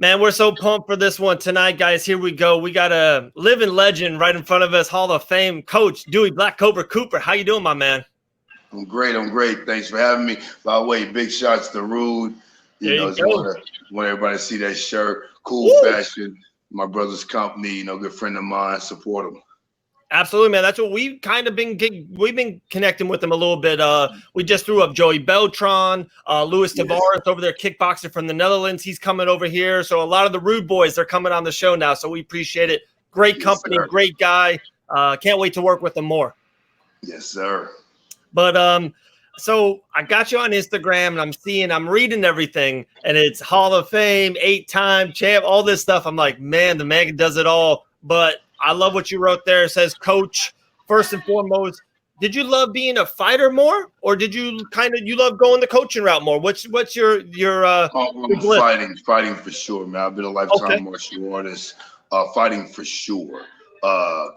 Man, we're so pumped for this one tonight, guys. Here we go. We got a living legend right in front of us, Hall of Fame coach Dewey Black Cobra Cooper. How you doing, my man? I'm great. I'm great. Thanks for having me. By the way, big shots to Rude. There you Just go. want everybody to see that shirt. Cool Woo! fashion. My brother's company. Good friend of mine. Support him. Absolutely, man. That's what we've kind of we've been connecting with them a little bit. We just threw up Joey Beltran, Luis Yes. Tavares over there, kickboxer from the Netherlands. He's coming over here. So a lot of the Rude boys are coming on the show now. So we appreciate it. Great Yes, company, sir. great guy. Can't wait to work with them more. Yes, sir. But so I got you on Instagram and I'm reading everything, and it's Hall of Fame, 8-time champ, all this stuff. I'm like, man, the man does it all. But I love what you wrote there. It says, Coach, first and foremost, did you love being a fighter more, or did you you love going the coaching route more? What's your I'm bliss? fighting for sure, man. I've been a Okay, lifetime martial artist. Fighting for sure.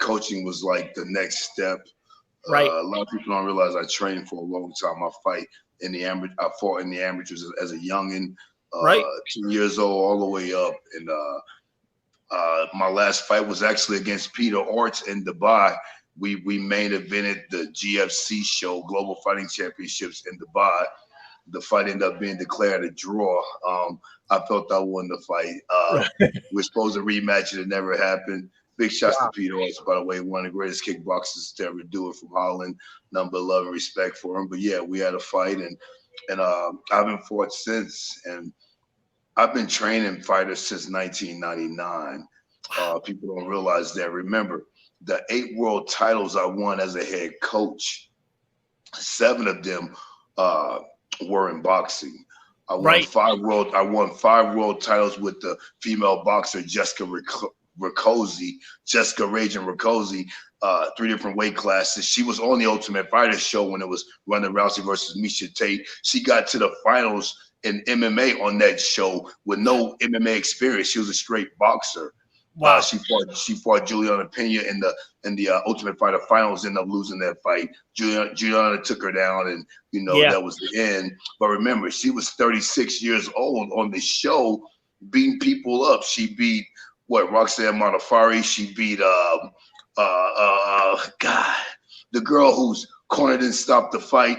Coaching was like the next step. right, A lot of people don't realize I trained for a long time. I fought in the amateurs as a youngin, right, 2 years old, all the way up. And my last fight was actually against Peter Orts in Dubai. We main evented the GFC show, Global Fighting Championships in Dubai. The fight ended up being declared a draw. I felt I won the fight. We were supposed to rematch it. It never happened. Big shots to wow, Peter Orts, by the way, one of the greatest kickboxers to ever do it from Holland. Number love and respect for him. But yeah, we had a fight, and I haven't fought since. And I've been training fighters since 1999. People don't realize that. Remember, the 8 world titles I won as a head coach, 7 of them uh, were in boxing. right, I won 5 world titles with the female boxer Rakosi, Jessica Raging Rakosi, 3 different weight classes. She was on the Ultimate Fighter show when it was Ronda Rousey versus Misha Tate. She got to the finals in MMA on that show with no MMA experience. She was a straight boxer. wow, She fought Juliana Pena in the Ultimate Fighter finals. Ended up losing that fight. Juliana took her down, and yeah, that was the end. But remember, she was 36 years old on the show, beating people up. She beat Roxanne Modafferi. She beat God, the girl whose corner didn't stop the fight,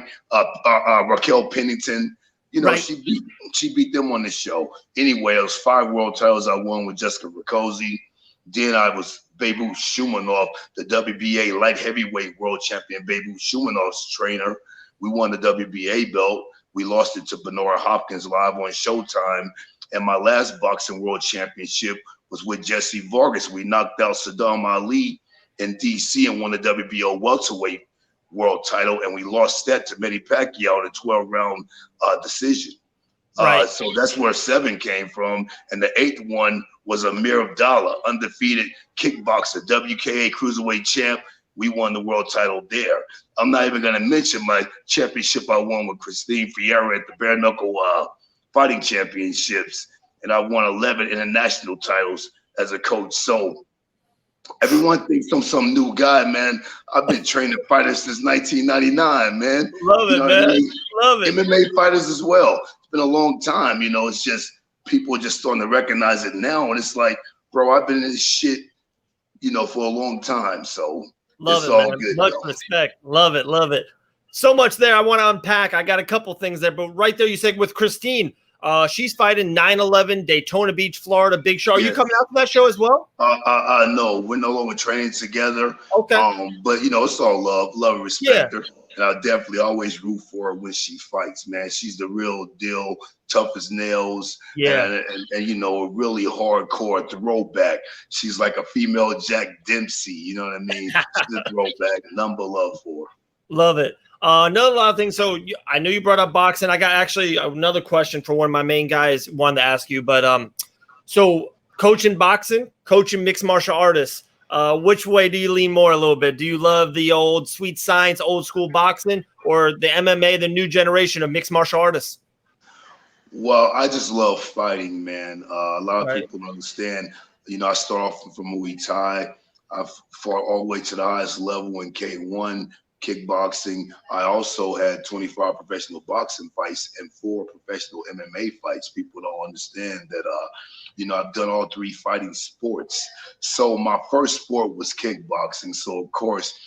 Raquel Pennington. right, She beat them on the show. Anyway, it was 5 world titles I won with Jessica Rakosi. Then I was Bebu Shumanov, the WBA light heavyweight world champion. Bebu Shumanov's trainer. We won the WBA belt. We lost it to Benora Hopkins live on Showtime. And my last boxing world championship was with Jesse Vargas. We knocked out Saddam Ali in DC and won the WBO welterweight world title, and we lost that to Manny Pacquiao in a 12-round decision. right. So that's where 7 came from. And the 8th one was Amir Abdallah, undefeated kickboxer, WKA cruiserweight champ. We won the world title there. I'm not even going to mention my championship I won with Christine Fierro at the bare knuckle fighting championships. And I won 11 international titles as a coach. So everyone thinks I'm some new guy, man. I've been training fighters since 1999, man. Love You it, know what I man. mean? Love it. MMA fighters as well. It's been a long time. It's just people are just starting to recognize it now. And it's like, bro, I've been in this shit, for a long time. So Love it's it, all man. good, Much though. respect. Love it. Love it. So much there I want to unpack. I got a couple things there, but right there you said with Christine, she's fighting 9/11 Daytona Beach, Florida, Big Show. Are you Yes. coming out to that show as well? No, we're no longer training together. Okay. But it's all love and Yeah. respect her. And I'll definitely always root for her when she fights, man. She's the real deal, tough as nails, Yeah. and a really hardcore throwback. She's like a female Jack Dempsey, you know what I mean? She's a throwback, number love for her. Love it. Another lot of things. So I know you brought up boxing. I got actually another question for one of my main guys wanted to ask you, but so coaching boxing, coaching mixed martial artists, which way do you lean more a little bit? Do you love the old sweet science, old school boxing, or the MMA, the new generation of mixed martial artists? Well, I just love fighting, man. A lot of Right. people don't understand. I start off from Muay Thai. I fought all the way to the highest level in K1. kickboxing. I also had 25 professional boxing fights and 4 professional MMA fights. People don't understand that, I've done all 3 fighting sports. So my first sport was kickboxing. So of course,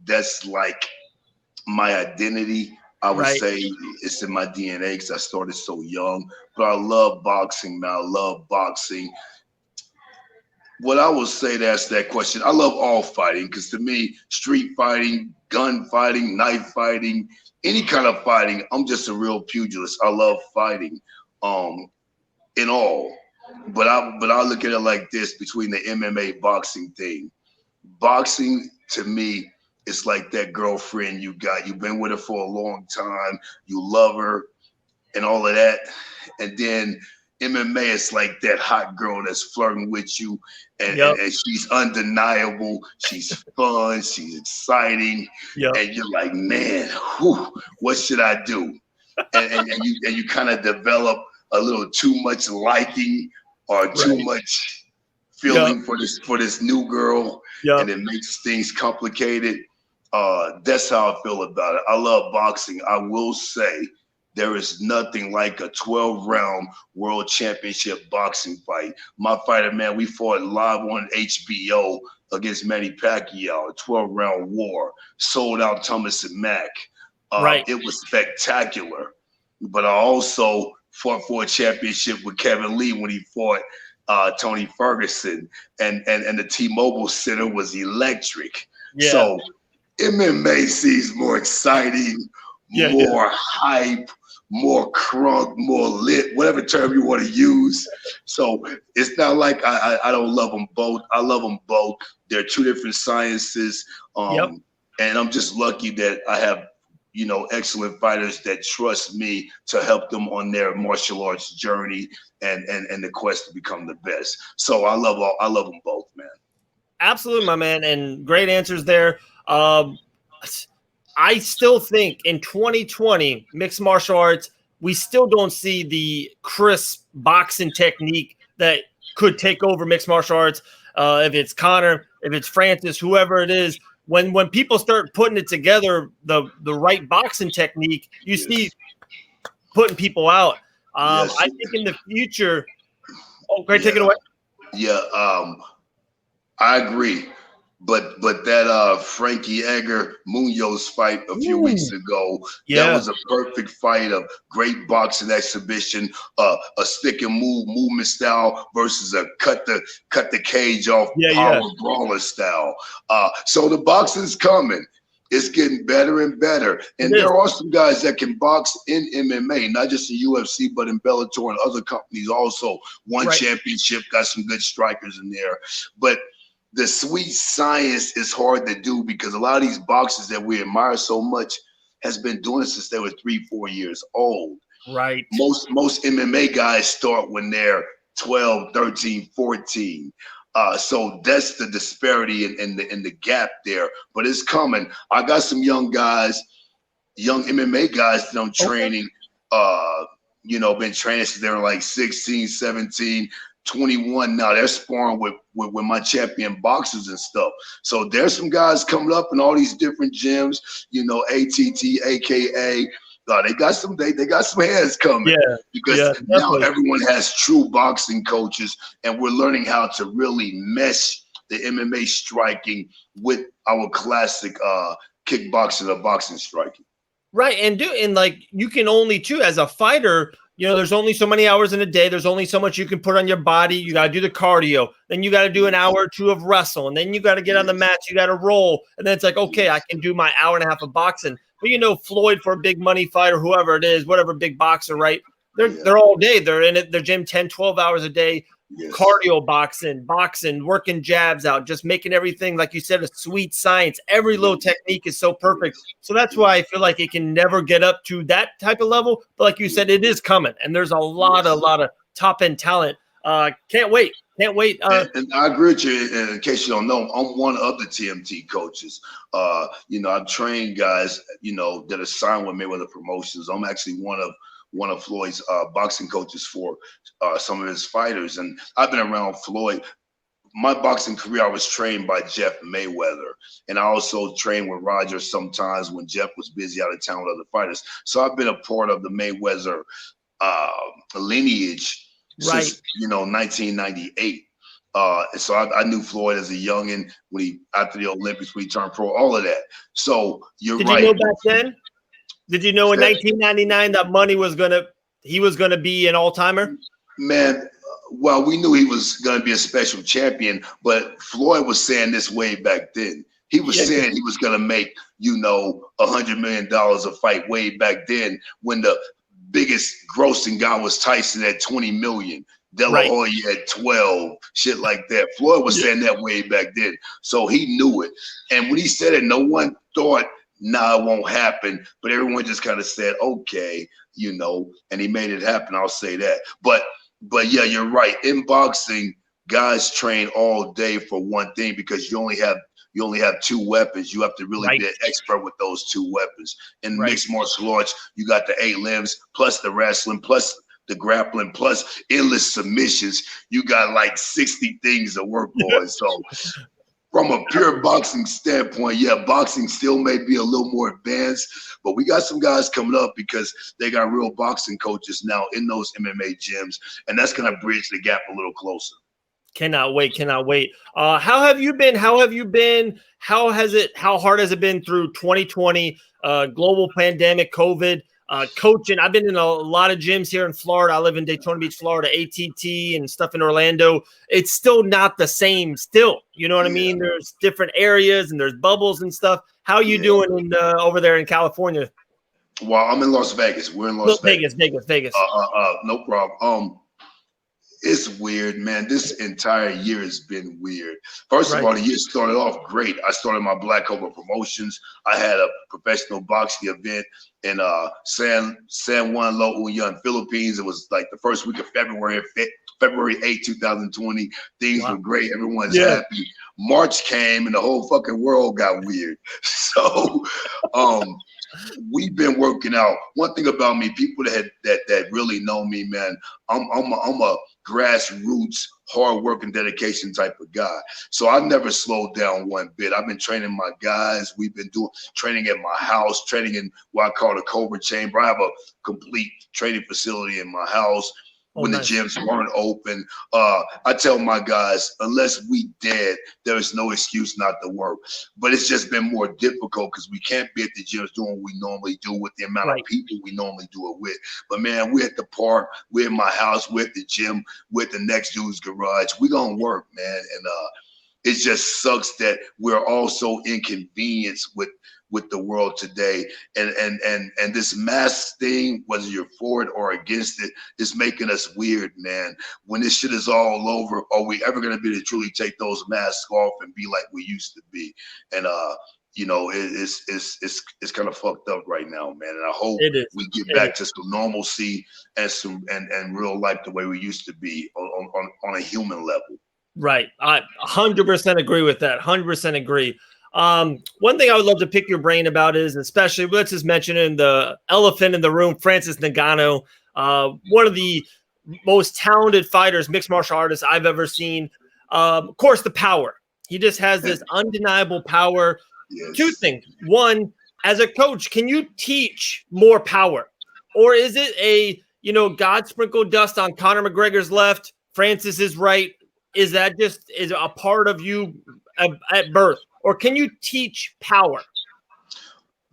that's like my identity. I would Right. say it's in my DNA because I started so young. But I love boxing, man. I love boxing. What I will say to answer that question, I love all fighting because to me, street fighting, gun fighting, knife fighting, any kind of fighting, I'm just a real pugilist. I love fighting, in all. But I look at it like this between the MMA boxing thing. Boxing to me is like that girlfriend you got. You've been with her for a long time. You love her and all of that. And then MMA is like that hot girl that's flirting with you, Yep. and she's undeniable. She's fun. She's exciting, Yep. and you're like, man, whew, what should I do? And you kind of develop a little too much liking or too Right. much Yep. feeling for this new girl, Yep. and it makes things complicated. That's how I feel about it. I love boxing. I will say there is nothing like a 12-round world championship boxing fight. My fighter, man, we fought live on HBO against Manny Pacquiao, a 12-round war, sold out Thomas and Mack. Right. It was spectacular. But I also fought for a championship with Kevin Lee when he fought Tony Ferguson, and the T-Mobile Center was electric. Yeah. So MMA seems more exciting, Yeah. more hype, more crunk, more lit, whatever term you want to use. So it's not like I don't love them both. I love them both. They're 2 different sciences. Yep. And I'm just lucky that I have, excellent fighters that trust me to help them on their martial arts journey and the quest to become the best. So I love them both, man. Absolutely, my man, and great answers there. I still think in 2020 mixed martial arts, we still don't see the crisp boxing technique that could take over mixed martial arts. If it's Connor, if it's Francis, whoever it is, when people start putting it together, the right boxing technique, you see putting people out. I think in the future. Oh, great, take it away. Yeah, I agree. But that Frankie Edgar Munoz fight a few weeks ago, that was a perfect fight, of great boxing exhibition, a stick and move movement style versus a cut the cage off power brawler style. So the boxing's coming. It's getting better and better. And there are some guys that can box in MMA, not just in UFC, but in Bellator and other companies also. Won championship, got some good strikers in there. But the sweet science is hard to do because a lot of these boxers that we admire so much has been doing it since they were 3-4 years old. Right. Most MMA guys start when they're 12, 13, 14. So that's the disparity in the gap there. But it's coming. I got some young guys, young MMA guys that I'm training, been training since they were like 16, 17. 21 now. They're sparring with my champion boxers and stuff. So there's some guys coming up in all these different gyms, ATT, AKA. They got some hands coming because now everyone has true boxing coaches, and we're learning how to really mesh the MMA striking with our classic kickboxing or boxing striking. Right, and like you can only too as a fighter. There's only so many hours in a day. There's only so much you can put on your body. You got to do the cardio. Then you got to do an hour or 2 of wrestle. And then you got to get on the mats. You got to roll. And then it's like, okay, I can do my hour and a half of boxing. But Floyd, for a big money fighter, whoever it is, whatever big boxer, right? They're all day. They're in it. Their gym 10, 12 hours a day. Cardio boxing, working jabs out, just making everything, like you said, a sweet science. Every little technique is so perfect. So that's why I feel like it can never get up to that type of level. But like you said, it is coming, and there's a lot of top end talent. Can't wait. And I agree with you. And in case you don't know, I'm one of the TMT coaches. I've trained guys, that are signed with Mayweather Promotions. I'm actually one of Floyd's boxing coaches for some of his fighters. And I've been around Floyd my boxing career, I was trained by Jeff Mayweather, and I also trained with Roger sometimes when Jeff was busy out of town with other fighters. So I've been a part of the Mayweather lineage since 1998. So I knew Floyd as a youngin when he after the Olympics when he turned pro, all of that. So you're right. Did you know back then? Did you know in 1999 that he was gonna be an all-timer? Man, well, we knew he was gonna be a special champion, but Floyd was saying this way back then. He was saying he was gonna make, $100 million a fight way back then when the biggest grossing guy was Tyson at 20 million. De La Hoya at 12, shit like that. Floyd was saying that way back then. So he knew it. And when he said it, no one thought, nah, it won't happen. But everyone just kind of said, okay, and he made it happen. I'll say that. But yeah, you're right. In boxing, guys train all day for one thing because you only have two weapons. You have to really be an expert with those two weapons. In mixed martial arts, you got the 8 limbs, plus the wrestling, plus the grappling, plus endless submissions. You got like 60 things to work on. So from a pure boxing standpoint, yeah, boxing still may be a little more advanced, but we got some guys coming up because they got real boxing coaches now in those MMA gyms, and that's going to bridge the gap a little closer. Cannot wait. How have you been? How hard has it been through 2020, global pandemic, COVID, coaching? I've been in a lot of gyms here in Florida. I live in Daytona Beach, Florida, ATT and stuff in Orlando. It's still not the same still. You know what I mean? There's different areas and there's bubbles and stuff. How are you doing over there in California? Well, I'm in Las Vegas. We're in Las Vegas. Vegas. No problem. It's weird, man. This entire year has been weird. First of all, the year started off great. I started my Black Cobra promotions. I had a professional boxing event in San Juan, La Union, Philippines. It was like the first week of February 8, 2020. Things were great. Everyone's happy. March came and the whole fucking world got weird. So we've been working out. One thing about me, people that really know me, man, I'm a grassroots, hard work and dedication type of guy. So I never slowed down one bit. I've been training my guys. We've been doing training at my house, training in what I call the Cobra chamber. I have a complete training facility in my house. When the gyms weren't open, I tell my guys, unless we dead, there is no excuse not to work. But it's just been more difficult because we can't be at the gyms doing what we normally do with the amount of people we normally do it with. But man, we're at the park, we're in my house, we're at the gym, we're at the next dude's garage. We're gonna work, man. And it just sucks that we're also inconvenienced with the world today, and this mask thing, whether you're for it or against it, is making us weird, man. When this shit is all over, are we ever gonna be able to truly take those masks off and be like we used to be? And it's kind of fucked up right now, man. And I hope we get back to some normalcy and real life the way we used to be on a human level. Right, I 100% agree with that. 100% agree. One thing I would love to pick your brain about is, especially, let's just mention in the elephant in the room, Francis Ngannou, one of the most talented fighters, mixed martial artists I've ever seen. Of course, the power. He just has this undeniable power. Yes. Two things. One, as a coach, can you teach more power? Or is it God sprinkled dust on Conor McGregor's left, Francis is right? Is that just a part of you at birth? Or can you teach power?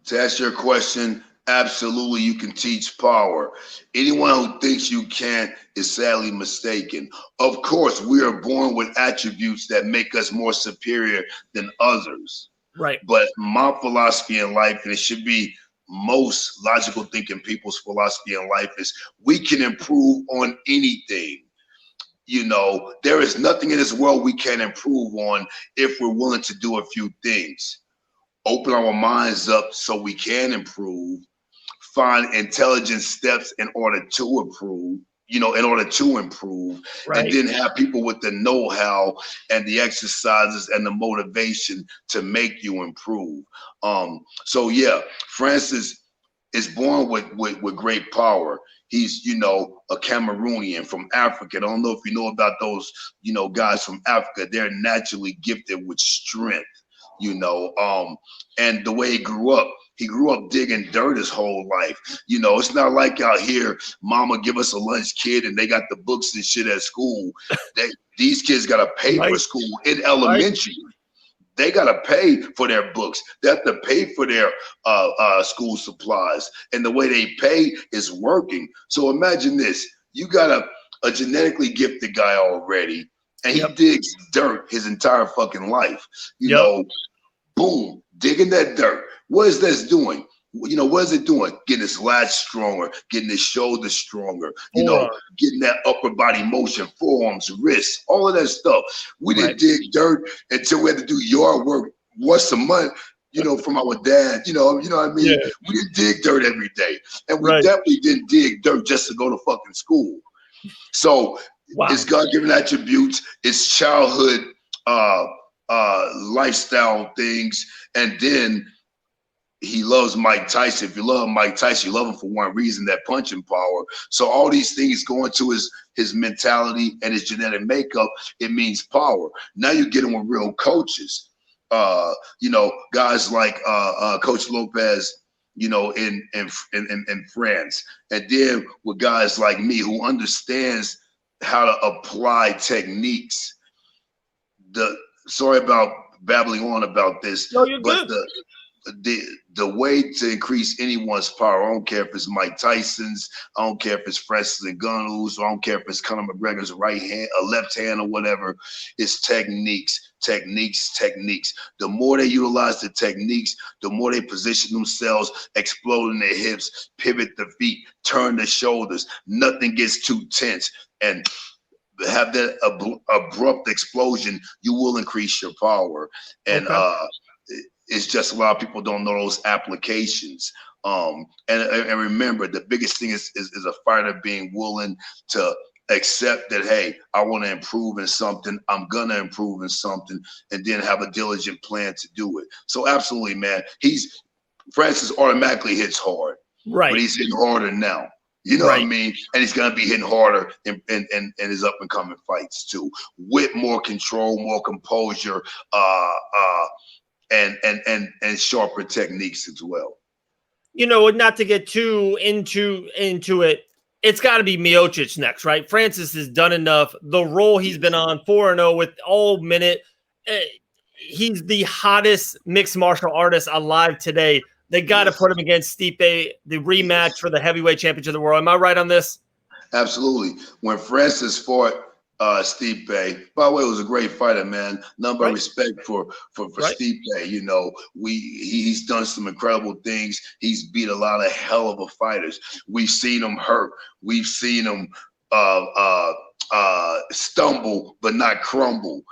To answer your question, absolutely you can teach power. Anyone who thinks you can't is sadly mistaken. Of course, we are born with attributes that make us more superior than others. Right. But my philosophy in life, and it should be most logical thinking people's philosophy in life, is we can improve on anything. There is nothing in this world we can't improve on if we're willing to do a few things. Open our minds up so we can improve, find intelligent steps in order to improve, and then have people with the know-how and the exercises and the motivation to make you improve. So yeah, Francis is born with great power. He's, you know, a Cameroonian from Africa. I don't know if you know about those, you know, guys from Africa. They're naturally gifted with strength, you know. And the way he grew up digging dirt his whole life. You know, it's not like out here, mama give us a lunch kid and they got the books and shit at school. These kids got to pay for school in elementary. They got to pay for their books. They have to pay for their school supplies. And the way they pay is working. So imagine this. You got a genetically gifted guy already, and he digs dirt his entire fucking life. You know, boom, digging that dirt. What is this doing? You know, what is it doing? Getting his lats stronger, getting his shoulders stronger, you know, getting that upper body motion, forearms, wrists, all of that stuff. We didn't dig dirt until we had to do yard work once a month, you know, from our dad. You know what I mean? Yeah. We didn't dig dirt every day. And we definitely didn't dig dirt just to go to fucking school. So it's God-given attributes, it's childhood lifestyle things, and then he loves Mike Tyson. If you love Mike Tyson, you love him for one reason, that punching power. So all these things go into his mentality and his genetic makeup. It means power. Now you get him with real coaches. You know, guys like Coach Lopez, you know, in France. And then with guys like me who understands how to apply techniques. Sorry about babbling on about this, no, you're but good. The way to increase anyone's power, I don't care if it's Mike Tyson's, I don't care if it's Francis Ngannou's, I don't care if it's Conor McGregor's right hand, a left hand or whatever, it's techniques. The more they utilize the techniques, the more they position themselves, exploding their hips, pivot the feet, turn the shoulders, nothing gets too tense, and have that abrupt explosion, you will increase your power. And it's just a lot of people don't know those applications. And remember, the biggest thing is a fighter being willing to accept that, hey, I want to improve in something, I'm gonna improve in something, and then have a diligent plan to do it. So absolutely, man, Francis automatically hits hard, but he's hitting harder now. You know what I mean? And he's gonna be hitting harder in his up and coming fights too, with more control, more composure, and sharper techniques as well. You know, not to get too into it, it's got to be Miocic next, right? Francis has done enough. The role he's been on, 4-0 with all minute. He's the hottest mixed martial artist alive today. They got to put him against Stipe, the rematch for the heavyweight championship of the world. Am I right on this? Absolutely. When Francis fought Stipe, by the way, was a great fighter, man. None but respect for Stipe. You know, he's done some incredible things. He's beat a lot of hell of a fighters. We've seen him hurt. We've seen him stumble but not crumble.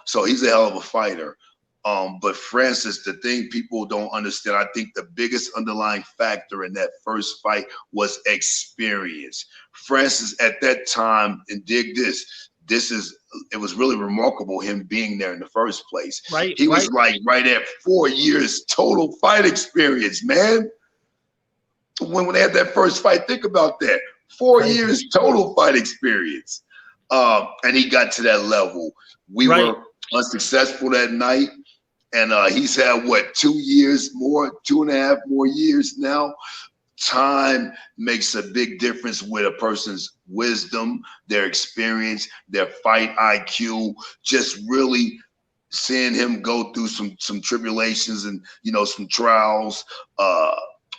So he's a hell of a fighter. But Francis, the thing people don't understand, I think the biggest underlying factor in that first fight was experience. Francis at that time, and dig this, it was really remarkable him being there in the first place. He was like right at 4 years total fight experience, man. When they had that first fight, think about that. 4 years total fight experience. And he got to that level. We were unsuccessful that night. And he's had, what, 2 years more, 2.5 more years now. Time makes a big difference with a person's wisdom, their experience, their fight IQ, just really seeing him go through some tribulations and, you know, some trials.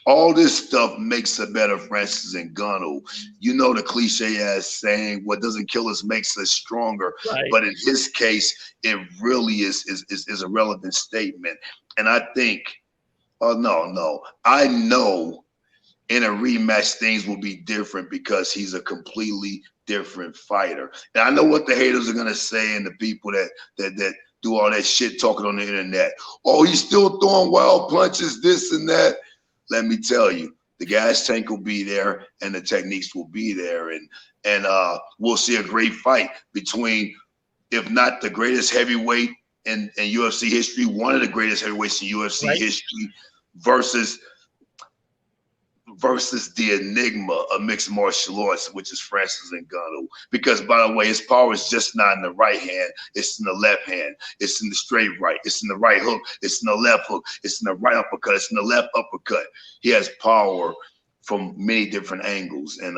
All this stuff makes a better Francis Ngannou. You know the cliche-ass saying, what doesn't kill us makes us stronger. But in his case, it really is a relevant statement. And I think, I know in a rematch, things will be different because he's a completely different fighter. And I know what the haters are going to say and the people that do all that shit talking on the internet. Oh, he's still throwing wild punches, this and that. Let me tell you, the gas tank will be there and the techniques will be there. And we'll see a great fight between, if not the greatest heavyweight in UFC history, one of the greatest heavyweights in UFC history versus versus the enigma of mixed martial arts, which is Francis Ngannou. Because, by the way, his power is just not in the right hand, it's in the left hand, it's in the straight right, it's in the right hook, it's in the left hook, it's in the right uppercut, it's in the left uppercut. He has power from many different angles, and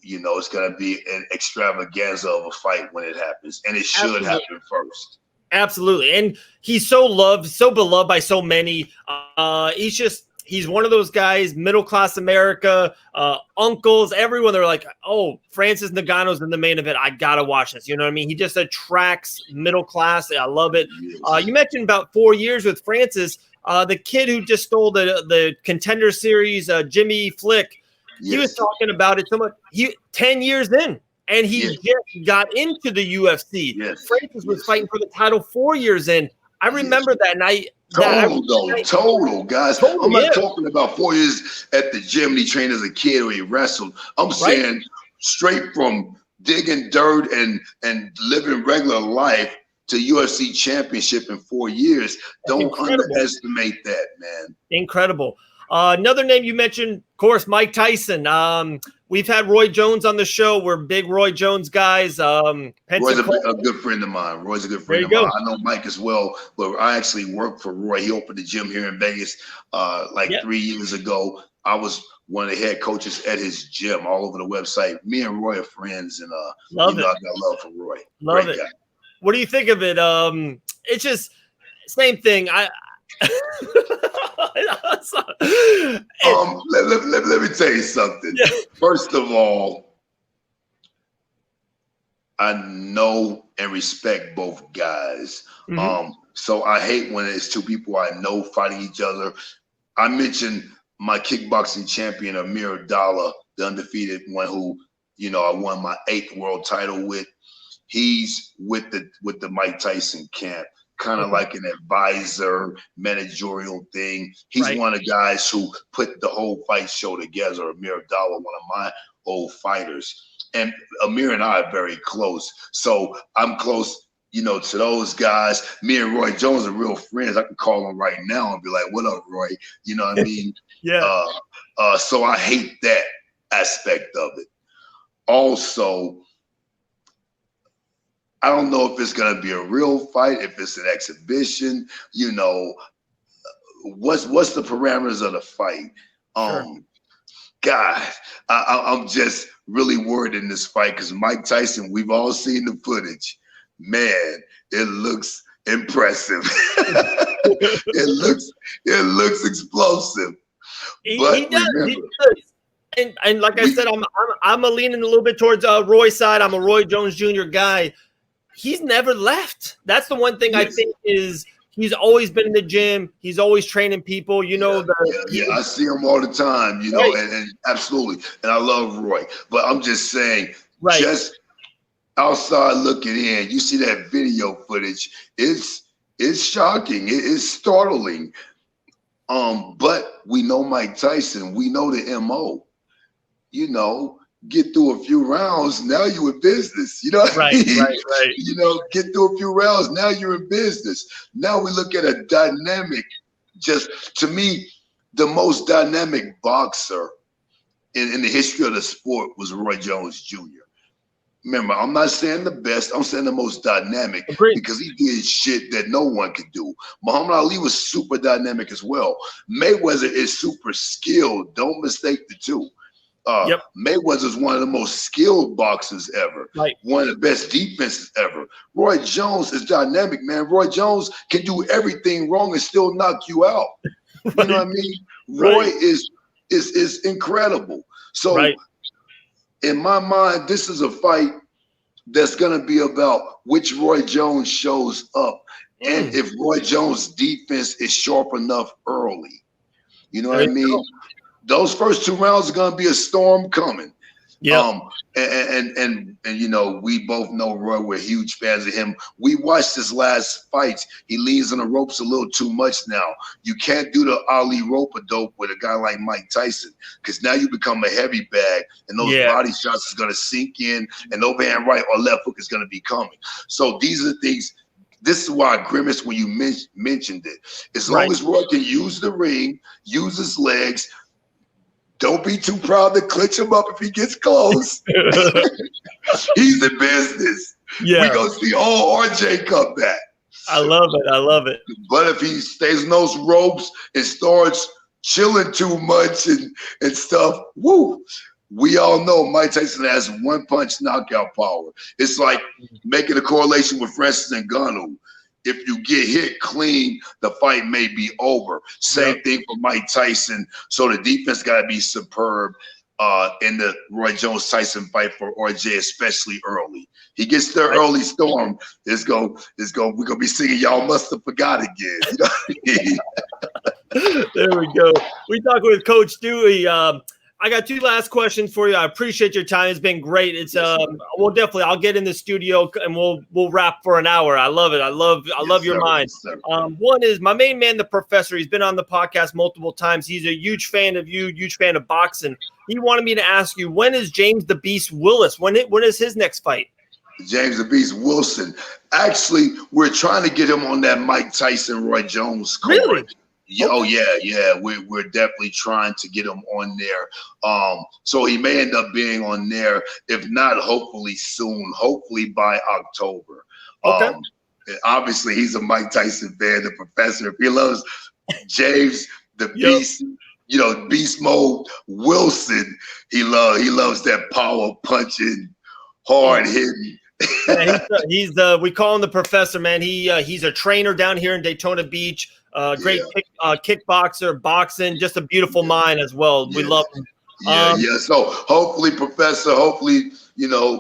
you know, it's going to be an extravaganza of a fight when it happens, and it should happen first. Absolutely. And he's so loved, so beloved by so many. He's one of those guys, middle-class America, uncles, everyone. They're like, oh, Francis Ngannou's in the main event. I got to watch this. You know what I mean? He just attracts middle class. I love it. You mentioned about 4 years with Francis. The kid who just stole the Contender Series, Jimmy Flick, he was talking about it so much. 10 years in. And he just got into the UFC. Francis was fighting for the title 4 years in. I remember that night. Total, guys. I'm not talking about 4 years at the gym and he trained as a kid or he wrestled. I'm saying straight from digging dirt and living regular life to UFC championship in 4 years. Don't underestimate that, man. Incredible. Another name you mentioned, of course, Mike Tyson. We've had Roy Jones on the show. We're big Roy Jones guys. Roy's a good friend of mine. Roy's a good friend of mine. I know Mike as well, but I actually worked for Roy. He opened the gym here in Vegas 3 years ago. I was one of the head coaches at his gym all over the website. Me and Roy are friends, and I got love for Roy. Love it. What do you think of it? It's just same thing. Let me tell you something. First of all, I know and respect both guys. So I hate when it's two people I know fighting each other. I mentioned my kickboxing champion, Amir Dalla, the undefeated one who, you know, I won my 8th world title with. He's with the Mike Tyson camp. Kind of like an advisor, managerial thing. He's one of the guys who put the whole fight show together. Amir Dalla, one of my old fighters. And Amir and I are very close. So I'm close, you know, to those guys. Me and Roy Jones are real friends. I can call him right now and be like, what up, Roy? You know what I mean? So I hate that aspect of it. Also, I don't know if it's going to be a real fight, if it's an exhibition, you know, what's the parameters of the fight? God, I'm just really worried in this fight because Mike Tyson, we've all seen the footage. Man, it looks impressive. it looks explosive. He does. And like I said, I'm leaning a little bit towards Roy's side. I'm a Roy Jones Jr. guy. He's never left. That's the one thing I think is he's always been in the gym. He's always training people. You know, I see him all the time. You know, and absolutely, and I love Roy. But I'm just saying, just outside looking in, you see that video footage. It's shocking. It's startling. But we know Mike Tyson. We know the MO. You know. Get through a few rounds, now you in business. You know what I mean? You know, get through a few rounds, now you're in business. Now we look at a dynamic, just to me, the most dynamic boxer in the history of the sport was Roy Jones Jr. Remember, I'm not saying the best, I'm saying the most dynamic because he did shit that no one could do. Muhammad Ali was super dynamic as well. Mayweather is super skilled. Don't mistake the two. Mayweather's one of the most skilled boxers ever. One of the best defenses ever. Roy Jones is dynamic, man. Roy Jones can do everything wrong and still knock you out. You know what I mean? Roy is incredible. So in my mind, this is a fight that's gonna be about which Roy Jones shows up and if Roy Jones' defense is sharp enough early. You know what I mean? Those first 2 rounds are gonna be a storm coming. And you know, we both know Roy. We're huge fans of him. We watched his last fights. He leans on the ropes a little too much now. You can't do the Ali rope-a-dope with a guy like Mike Tyson because now you become a heavy bag, and those body shots is gonna sink in, and overhand right or left hook is gonna be coming. So these are the things. This is why I grimaced when you mentioned it. As long as Roy can use the ring, use his legs, Don't be too proud to clinch him up if he gets close. He's in business. Yeah. We gonna see old RJ come back. I love it. I love it. But if he stays in those ropes and starts chilling too much and stuff, woo. We all know Mike Tyson has one punch knockout power. It's like making a correlation with Francis Ngannou. If you get hit clean, the fight may be over. Same thing for Mike Tyson. So the defense got to be superb in the Roy Jones-Tyson fight for RJ, especially early. He gets the early storm. We're gonna be singing "Y'all Must Have Forgot" again. You know what I mean? There we go. We talk with Coach Dewey. I got two last questions for you. I appreciate your time. It's been great. It's well, definitely. I'll get in the studio and we'll wrap for an hour. I love it. I love your mind. Yes, one is my main man, the professor. He's been on the podcast multiple times. He's a huge fan of you, huge fan of boxing. He wanted me to ask you, when is James the Beast Willis? When is his next fight? James the Beast Wilson. Actually, we're trying to get him on that Mike Tyson, Roy Jones Cobra. Really? Yeah, oh yeah. We're definitely trying to get him on there. So he may end up being on there. If not, hopefully soon. Hopefully by October. Okay. Obviously, he's a Mike Tyson fan, the professor. If he loves James the Beast, Beast Mode Wilson, he loves that power punching, hard hitting. Yeah, we call him the professor, man. He's a trainer down here in Daytona Beach. Great kickboxer, boxing, just a beautiful mind as well. We love him. Yeah. So hopefully, Professor,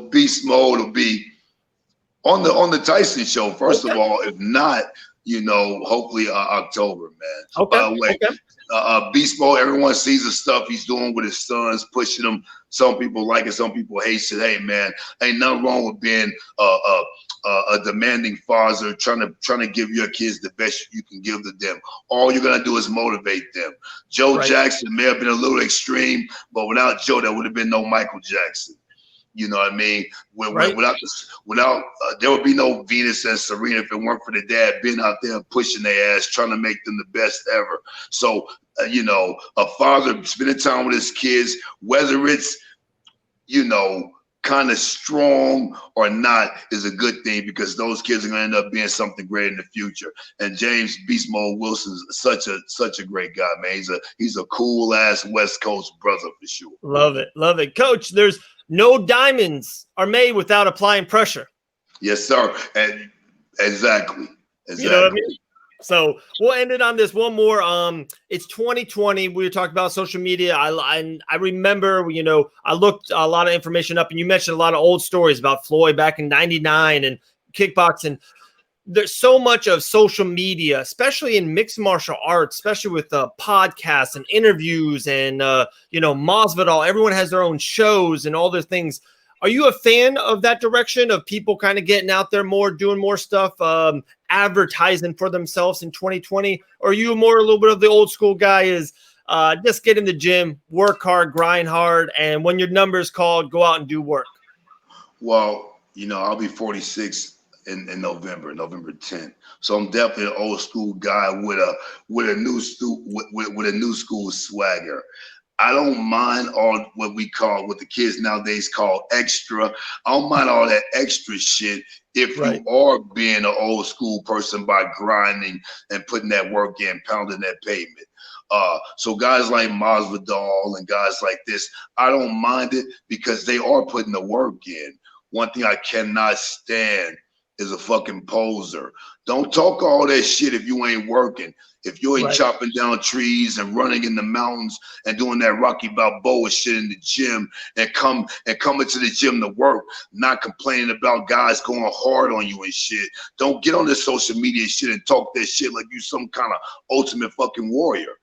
Beast Mode will be on the Tyson show. First of all, if not, hopefully October, man. Okay. By the way, Beast Mode, everyone sees the stuff he's doing with his sons, pushing them. Some people like it, some people hate it. Hey, man, ain't nothing wrong with being a demanding father, trying to give your kids the best you can give to them. All you're gonna do is motivate them. Joe Jackson may have been a little extreme, but without Joe, there would have been no Michael Jackson. You know what I mean? Without there would be no Venus and Serena if it weren't for the dad being out there pushing their ass, trying to make them the best ever. So, a father spending time with his kids, whether it's, kind of strong or not, is a good thing, because those kids are going to end up being something great in the future. And James Beast Mode Wilson's such a great guy, man. He's a cool ass West Coast brother for sure. Love it, Coach. There's no diamonds are made without applying pressure. Yes, sir. And exactly. You know what I mean? So we'll end it on this one more. It's 2020. We were talking about social media. I remember, I looked a lot of information up, and you mentioned a lot of old stories about Floyd back in '99 and kickboxing. There's so much of social media, especially in mixed martial arts, especially with podcasts and interviews and, Masvidal. Everyone has their own shows and all their things. Are you a fan of that direction of people kind of getting out there more, doing more stuff, advertising for themselves in 2020? Or are you a little bit of the old school guy is just get in the gym, work hard, grind hard, and when your number is called, go out and do work? Well, I'll be 46 in November 10th. So I'm definitely an old school guy with a new school swagger. I don't mind all what the kids nowadays call extra. I don't mind all that extra shit if you are being an old school person by grinding and putting that work in, pounding that pavement. So guys like Masvidal and guys like this, I don't mind it because they are putting the work in. One thing I cannot stand is a fucking poser. Don't talk all that shit if you ain't working. If you ain't chopping down trees and running in the mountains and doing that Rocky Balboa shit in the gym and coming to the gym to work, not complaining about guys going hard on you and shit. Don't get on this social media shit and talk that shit like you some kind of ultimate fucking warrior.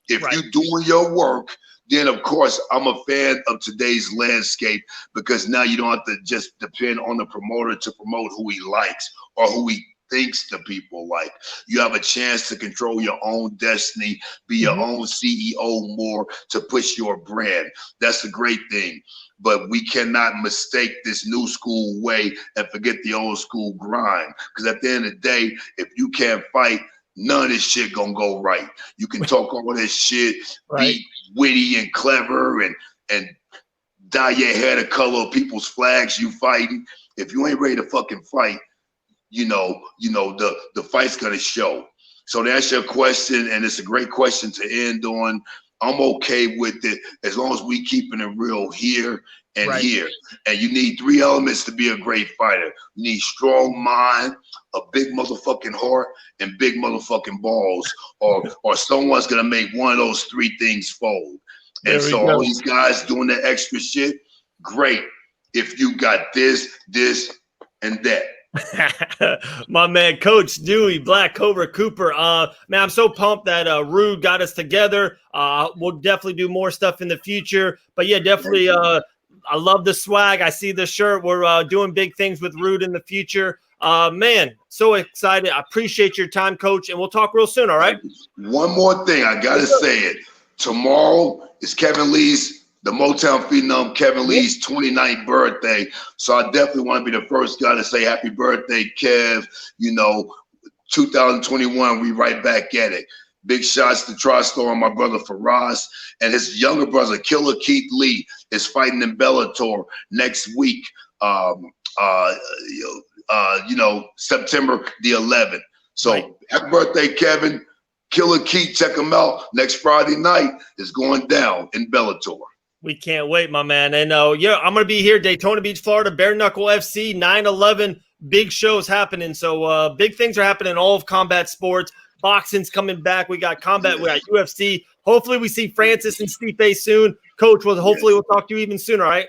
If you doing your work, then of course I'm a fan of today's landscape, because now you don't have to just depend on the promoter to promote who he likes or who he thinks the people like. You have a chance to control your own destiny, be your own CEO more, to push your brand. That's a great thing. But we cannot mistake this new school way and forget the old school grind. Because at the end of the day, if you can't fight, none of this shit gonna go right. You can talk all this shit, Right. be witty and clever, and dye your hair the color of people's flags you fighting. If you ain't ready to fucking fight, the fight's gonna show. So that's your question, and it's a great question to end on. I'm okay with it as long as we keeping it real here and here. And you need 3 elements to be a great fighter. You need strong mind, a big motherfucking heart, and big motherfucking balls, or someone's gonna make one of those 3 things fold. And so all these guys doing that extra shit, great. If you got this, and that. My man, Coach Dewey, Black Cobra Cooper. Man, I'm so pumped that Rude got us together. We'll definitely do more stuff in the future. But yeah, definitely. I love the swag. I see the shirt. We're doing big things with Rude in the future. Man, so excited. I appreciate your time, Coach, and we'll talk real soon. All right. One more thing, I gotta say it. Tomorrow is the Motown phenom Kevin Lee's 29th birthday. So I definitely want to be the first guy to say happy birthday, Kev. 2021, we right back at it. Big shots to TriStar, my brother Faraz, and his younger brother, Killer Keith Lee, is fighting in Bellator next week. September the 11th. So happy birthday, Kevin. Killer Keith, check him out. Next Friday night is going down in Bellator. We can't wait, my man. And yeah, I'm going to be here, Daytona Beach, Florida, Bare Knuckle FC, 9/11, big shows happening. So big things are happening in all of combat sports. Boxing's coming back. We got combat. We got UFC. Hopefully we see Francis and Stipe soon. Coach, hopefully we'll talk to you even sooner, all right?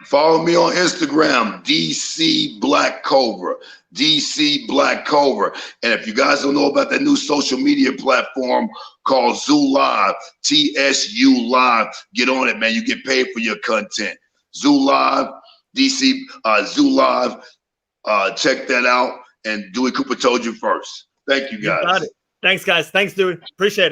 Follow me on Instagram, DC Black Cobra. DC Black Cobra. And if you guys don't know about that new social media platform called Zoo Live, TSU Live, get on it, man. You get paid for your content. Zoo Live, DC Zoo Live. Check that out. And Dewey Cooper told you first. Thank you, guys. You got it. Thanks, guys. Thanks, Dewey. Appreciate it.